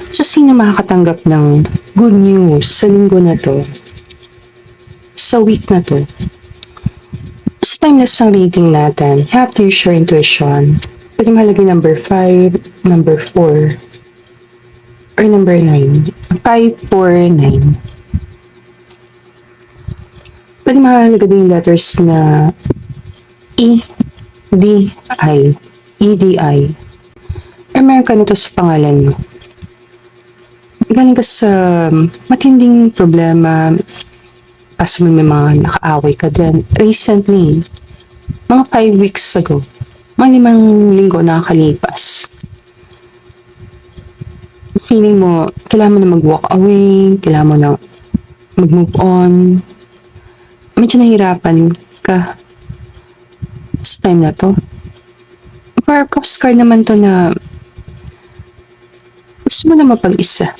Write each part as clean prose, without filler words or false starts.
So, sino makakatanggap ng good news sa linggo na to? Sa week na to? Sa timeless ng reading natin, you have to use your intuition. Pwede mahalagay number 5, number 4, or number 9. 5, 4, 9. Pwede mahalagay din yung letters na E, D, I. E, D, I. Or meron ka nito sa pangalan mo. Galing ka sa matinding problema, kaso may mga nakaaway ka din. Recently, mga 5 weeks ago, mga 5 linggo nakakalipas. Feeling mo, kailangan mo na mag-walk away, kailangan mo na mag-move on. Medyo nahirapan ka sa time na to. For Cups card naman to na gusto mo na mapag-isa.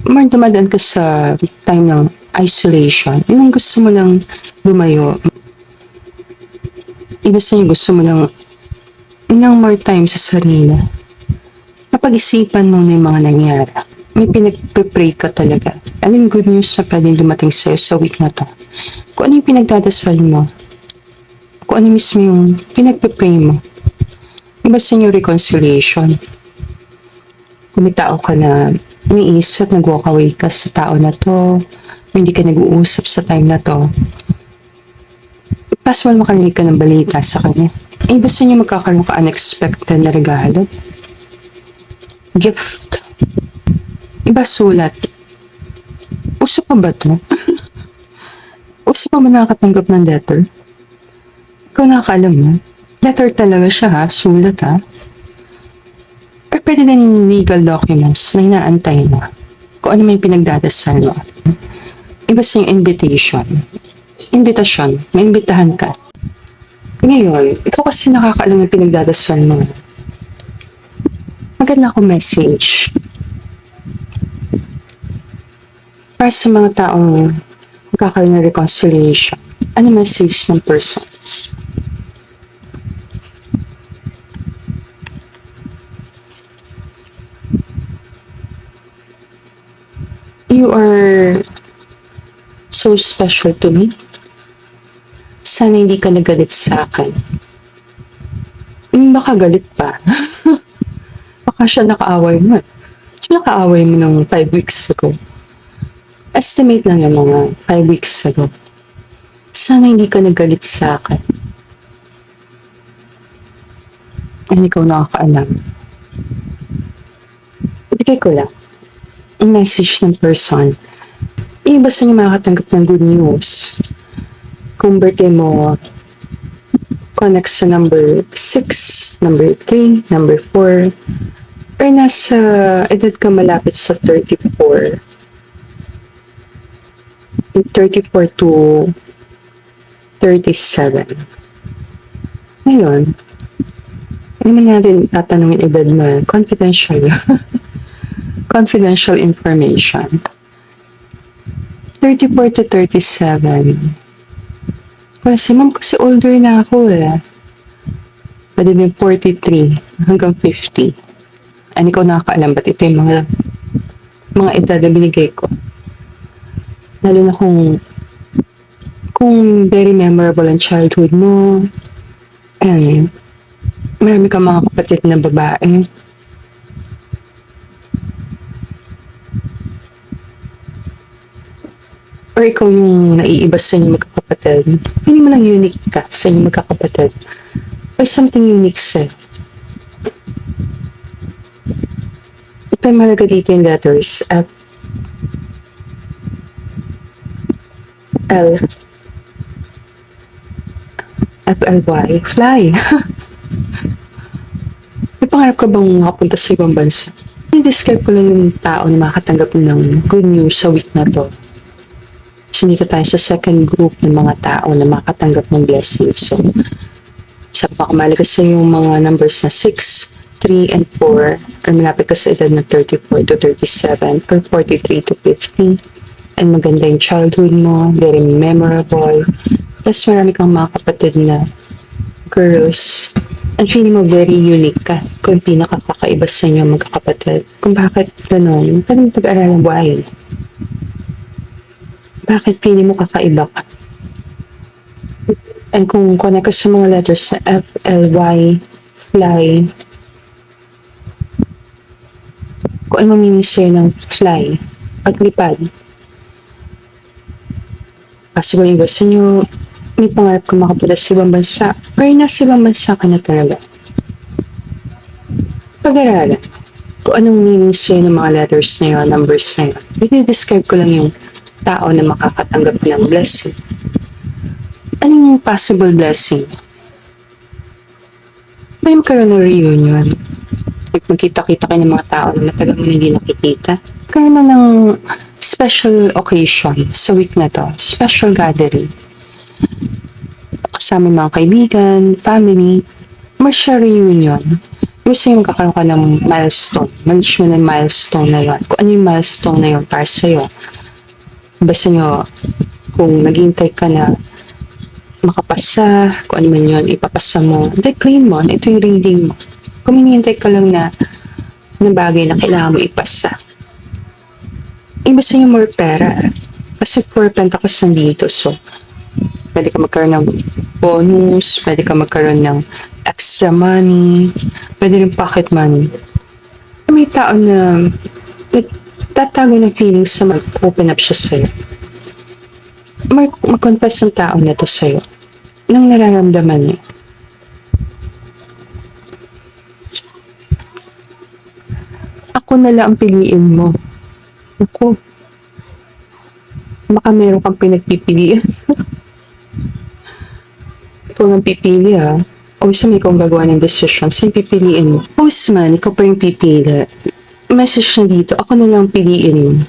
More dumadaan ka sa time ng isolation. Yung gusto mo lang lumayo. Ibig sabihin, gusto mo lang ng more time sa sarili. Napag-isipan mo na yung mga nangyari. May pinag-pray ka talaga. Anong good news na pwedeng dumating sa'yo sa week na to? Kung ano yung pinagdadasal mo. Kung ano mismo yung pinag-pray mo. Iba sa yung reconciliation. Kung may tao ka na iniisip, nag-walk away ka sa tao na to, hindi ka nag-uusap sa time na to, possible makarinig ka ng balita sa kanya. Iba sa inyo magkakaroon ka unexpected na regalo. Gift. Iba sulat. Uso pa ba to? Uso pa ba nakakatanggap ng letter? Ikaw nakakaalam mo? Letter talaga siya ha, sulat ha. Or pwede din legal documents na inaantay mo. Kung ano may pinagdadasal mo. Iba sa yung invitation. Invitation. May imbitahan ka. Ngayon, ikaw kasi nakakaalam ng pinagdadasal mo. Maganda akong message. Para sa mga taong magkakaroon ng reconciliation. Ano message ng person? You are so special to me. Sana hindi ka nagalit sa akin. Baka galit pa. Baka siya nakaaway mo. Siya nakaaway mo ng 5 weeks ago. Estimate lang yung mga 5 weeks ago. Sana hindi ka nagalit sa akin. Ang ikaw nakakaalam. Bigay ko lang ang message ng person. Iba sa niyo makakatanggap ng good news. Kung birthday mo connect sa number 6, number 3, number 4, or nasa edad ka malapit sa 34 to 37. Ngayon, hindi man natin tatanungin edad mo, confidential. Confidential information. 34 to 37. Kasi ma'am, kasi older na ako eh. Pwede din 43 hanggang 50. Ano ikaw nakakaalam ba't ito yung mga edad na binigay ko? Lalo na kung very memorable ang childhood mo and marami kang mga kapatid na babae. Or ikaw yung naiiba sa inyong magkakapatid. Hindi mo lang unique ka sa inyong magkakapatid. Or something unique sa. Ito yung malaga dito yung letters. F, L, F, L, Y. Fly. May pangarap ka bang makapunta sa ibang bansa? I-describe ko lang yung tao na makatanggap ng good news sa week na to. So, dito tayo sa second group ng mga tao na makatanggap ng blessing. So, sa pakamalagay sa yung mga numbers na 6, 3, and 4, or malapit ka sa edad na 34 to 37, or 43 to 50. And maganda yung childhood mo, very memorable. Plus, marami kang mga kapatid na girls ang feeling mo very unique ka. Kung pinakakakaiba sa inyo magkakapatid. Kung bakit ganon, pwede mo pag-aralan why. Bakit feeling mo kakaiba ka? And kung connect ka sa mga letters na F, L, Y, fly, kung ano meaning sa'yo ng fly, paglipad, possible yung gusto nyo, may pangarap ka makapunta sa ibang bansa, pero nasa ibang bansa ka na talaga. Pag-aralan, kung anong meaning sa'yo ng mga letters na yun, numbers na yun. Describe ko lang yung tao na makakatanggap ng blessing. Anong possible blessing? May magkaroon ng reunion. Magkita-kita kayo ng mga tao na matagal mo hindi nakikita. Kaya naman ng special occasion sa week na to. Special gathering. Kasama mga kaibigan, family. May-share reunion. Gusto nyo magkakaroon ka ng milestone. Manage mo na yung milestone na yun. Kung ano yung milestone na yun para sa'yo. Basta nyo, kung naghihintay ka na makapasa, kung ano man yun, ipapasa mo, hindi, claim mo, ito yung reading mo. Kung hinihintay ka lang na bagay na kailangan mo ipasa. Basta nyo more pera. Kasi 4 pentacles nandito, so pwede ka magkaroon ng bonus, pwede ka magkaroon ng extra money, pwede rin pocket money. May tao na nagtatago ng feelings sa mag-open up siya sa'yo. Mag-confess ng tao na to sa'yo nang nararamdaman niya. Ako na lang ang piliin mo. Ako. Baka meron kang pinagpipilian. Ikaw ang pipili ha. O gusto mo ikaw gagawa ng decision. Sino pipiliin mo? Postman, ikaw pa yung pipili. Message na dito, ako na lang piliin mo.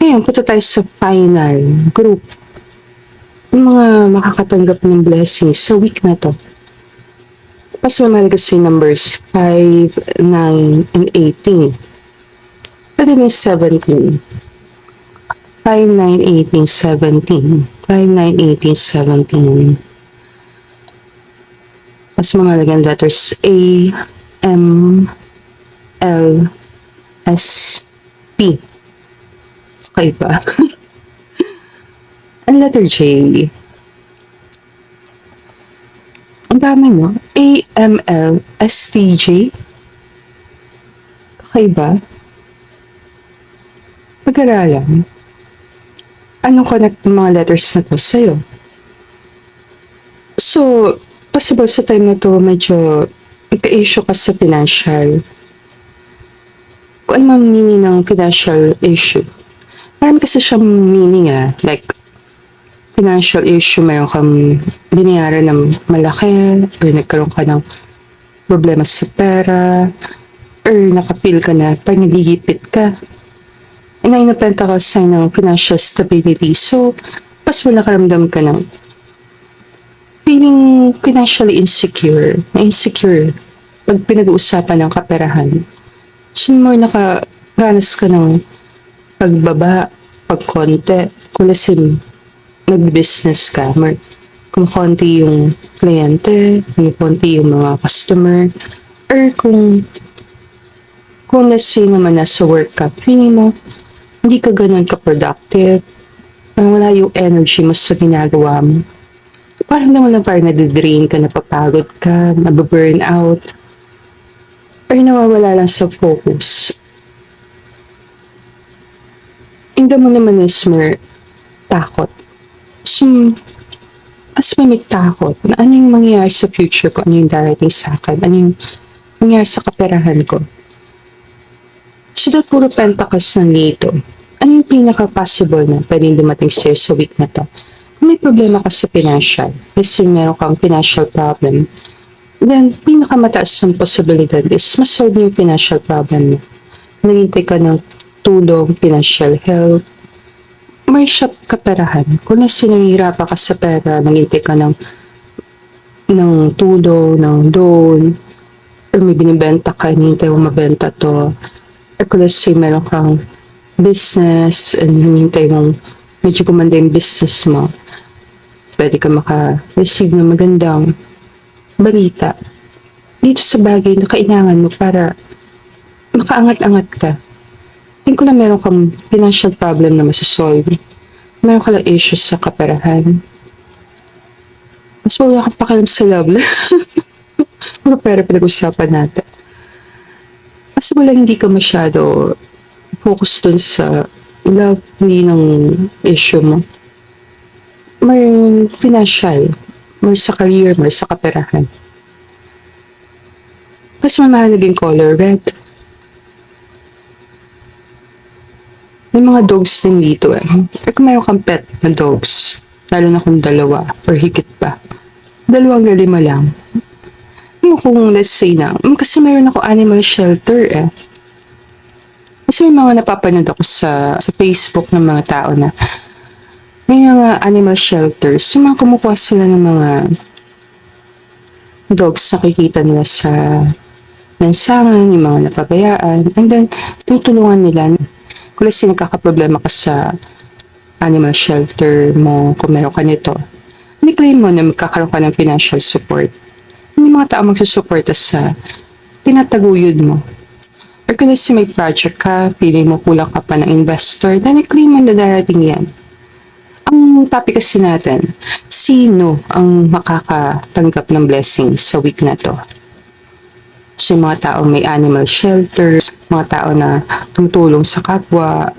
Ngayon, punta tayo sa final group. Yung mga makakatanggap ng blessings sa week na to. Pas mamalaga sa numbers 5, 9, and 18. Pwede na 17. 5, 9, 18, 17. 5, 9, 18, 17. Pas mamalaga ang letters A, M, L, S, P. Okay ba? Ang letter J. Ang dami mo. A, M, L, S, T, J. Okay ba? Pag-aralan. Anong connect ng mga letters na to sa'yo? So, possible sa time na to medyo nagka-issue ka sa financial. Kung ano mang meaning ng financial issue. Marami kasi siyang meaning like financial issue, mayroon kang binayaran ng malaki, or nagkaroon ka ng problema sa pera, or nakapil ka na, parang nagigipit ka. And ay napenta ka sa ng financial stability. So, pas wala karamdam ka ng feeling financially insecure, na insecure pag pinag-uusapan ng kaperahan. So, more nakaranas ka ng pagbaba, pagkonte, kung lasim, mag-business ka, kung konti yung kliyente, kung konti yung mga customer, or kung lasim naman nasa work ka, feeling mo, hindi ka ganun ka-productive, wala yung energy mo sa ginagawa mo. Parang naman lang parang nadidrain ka, napapagod ka, nababurn out, or nawawala lang sa focus. Hindi mo naman is more takot. So, as may takot na ano yung mangyayari sa future ko, ano yung darating sa akin, ano yung mangyayari sa kaperahan ko. So, dahil puro pentacles nandito, ano yung pinaka-possible na pwedeng dumating sa'yo sa week na to? Kung may problema ka sa financial, kasi meron kang financial problem, then pinakamataas ng posibilidad is masolve yung financial problem mo. Naghintay ka ng tulong, financial help, may shop kaperahan. Kung sinahirapan ka sa pera, naghintay ka ng tulong, ng loan, or may binibenta ka, hinihintay mo mabenta to, or kung meron kang business, and hinihintay mo medyo gumanda yung business mo, pwede ka maka-receive ng magandang balita dito sa bagay na kailangan mo para makaangat-angat ka. Tingin ko na meron kang financial problem na masasolve. Meron ka lang issues sa kaperahan. Mas wala kang pakialam sa love life. Puro pera pinag-usapan natin. Mas wala hindi ka masyado focus dun sa love, hindi ng issue mo. May financial, may sa career, may sa kaperahan. Mas mamahalagang color, red. May mga dogs din dito eh. Eh kung meron kang pet na dogs, lalo na kung dalawa or higit pa, 2-5 lang. Yung kung let's say na, kasi meron ako animal shelter eh. Kasi may mga napapanood ako sa Facebook ng mga tao na may mga animal shelters, yung mga kumukuha sila ng mga dogs na nakikita nila sa lansangan, yung mga napabayaan, and then tutulungan nila. Kung let's say nagkakaproblema ka sa animal shelter mo, kung meron ka nito, ni-claim mo na magkakaroon ka ng financial support. May mga tao magsusuporta sa tinataguyod mo. Or kung let's say may project ka, feeling mo kulang ka pa ng investor, then i-claim mo na darating yan. Ang topic kasi natin, sino ang makakatanggap ng blessing sa week na to? So, yung mga tao may animal shelters, mga tao na tumutulong sa kapwa,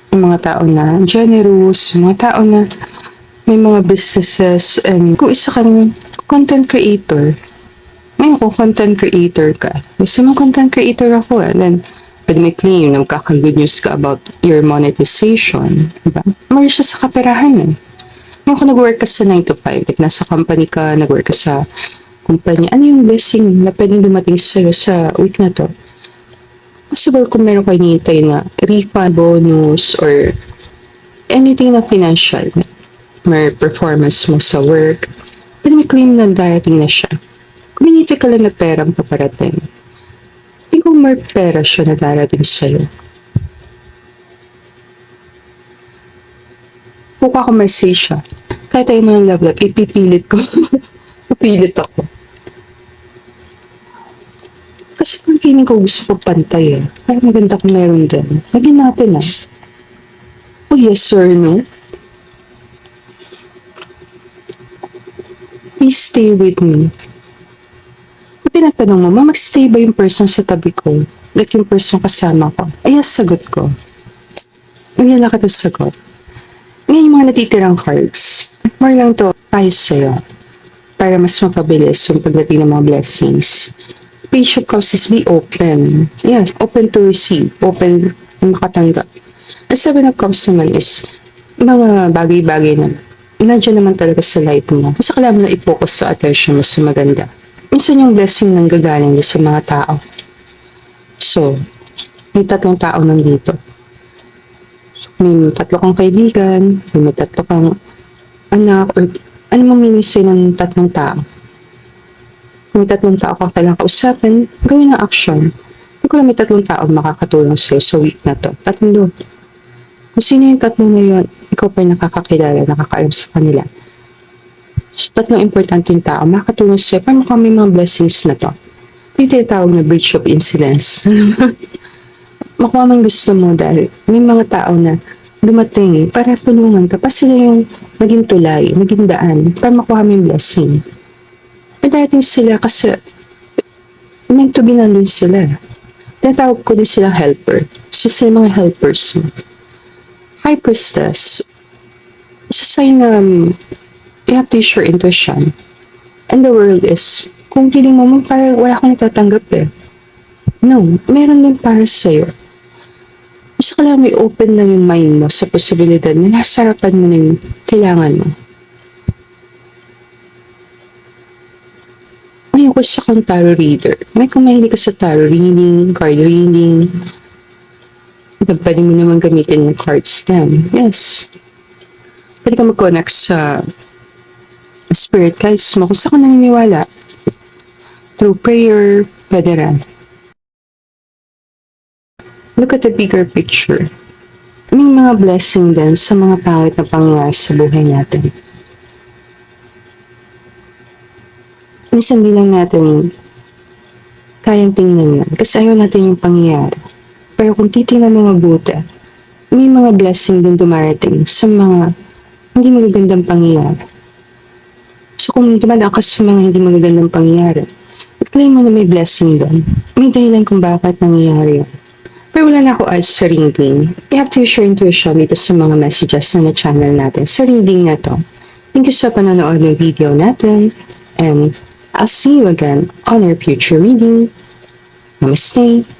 yung mga tao na generous, yung mga tao na may mga businesses, and kung isa kang content creator, ngayon kung content creator ka, gusto mo content creator ako then pwede may claim na magkaka-good news ka about your monetization, diba? Mari siya sa kaperahan eh. Ngayon kung nag-work ka sa 9 to 5, like nasa company ka, nag-work ka sa kumpanya, ano yung blessing na pwedeng dumating sa'yo sa week na to? Possible kung meron kayo hinihintay na refund, bonus, or anything na financial, may performance mo sa work, pwede may claim na darating na siya. Kung hinihintay ka lang na perang paparating, hindi ko may pera siya na darating sa'yo. Mukha ko mercy siya. Kahit tayo mo ng love life, ipipilit ko. Pipilit ako. Kasi kung feeling ko gusto ko pantay eh. Kaya maganda kung meron din. Lagyan natin ah. Oh yes sir, no? Please stay with me. Kung tinatanong mo, mag-stay ba yung person sa tabi ko? Like yung person kasama ko? Ay, sagot ko. Ngayon lang kita sagot. Ngayon yung mga natitirang cards. More lang to, tayo sa'yo. Para mas mapabilis yung pagdating ng mga blessings. Page of Cups is be open. Yes, open to receive. Open na makatanggap. Ang Seven of Cups naman is mga bagay-bagay na nandiyan naman talaga sa light mo. Kasi kailangan mo na i-focus sa attention mo sa maganda. Minsan yung blessing nang gagaling sa mga tao. So, may 3 tao nandito. May 3 kang kaibigan, may 3 kang anak, or ano mo minisay ng 3 tao. Kung may 3 tao ka kailangan kausapin, gawin ng action. Hindi ko lang may 3 tao makakatulong sa'yo sa week na to. 3. Kung sino yung 3 na yun, ikaw pa yung nakakakilala, nakakaalam sa kanila. So, 3 importanteng tao, makakatulong sa'yo. Paano kami mga blessings na to? Ito yung tinatawag na breach of incidents. Makuha man gusto mo dahil may mga tao na dumating para tulungan ka. Pa sila yung naging tulay, naging daan para makuha mo yung blessing. May darating sila kasi meant to be nandun sila. Tinatawag ko din silang helper. So sila mga helpers mo. High Priestess, isa sign na you have to use your intuition. And the world is, kung feeling mo parang wala kang natatanggap eh. No, meron din para sa'yo. Basta ka lang may open lang yung mind mo sa posibilidad na nasa harapan mo na yung kailangan mo. Ngayon ko sa kang tarot reader. Ngayon kung mahilig ka sa tarot reading, card reading, pwede mo naman gamitin yung cards din. Yes. Pwede ka mag-connect sa spirit guides mo kung saan ka naniniwala. Through prayer, pwede rin. Look at the bigger picture. May mga blessing din sa mga pangit na pangyayari sa buhay natin. minsan di lang natin kayang tingnan yan kasi ayaw natin yung pangyayari. Pero kung titingnan mo mabuti, may mga blessing din dumarating sa mga hindi magagandang pangyayari. So kung dumadaan ka sa mga hindi magagandang pangyayari, i-claim mo na may blessing doon. May dahilan kung bakit nangyayari yan. Pero wala na ako as sa reading. You have to use your intuition dito sa mga messages na na-channel natin sa reading na to. Thank you sa panonood ng video natin. And I'll see you again on our future reading. Namaste.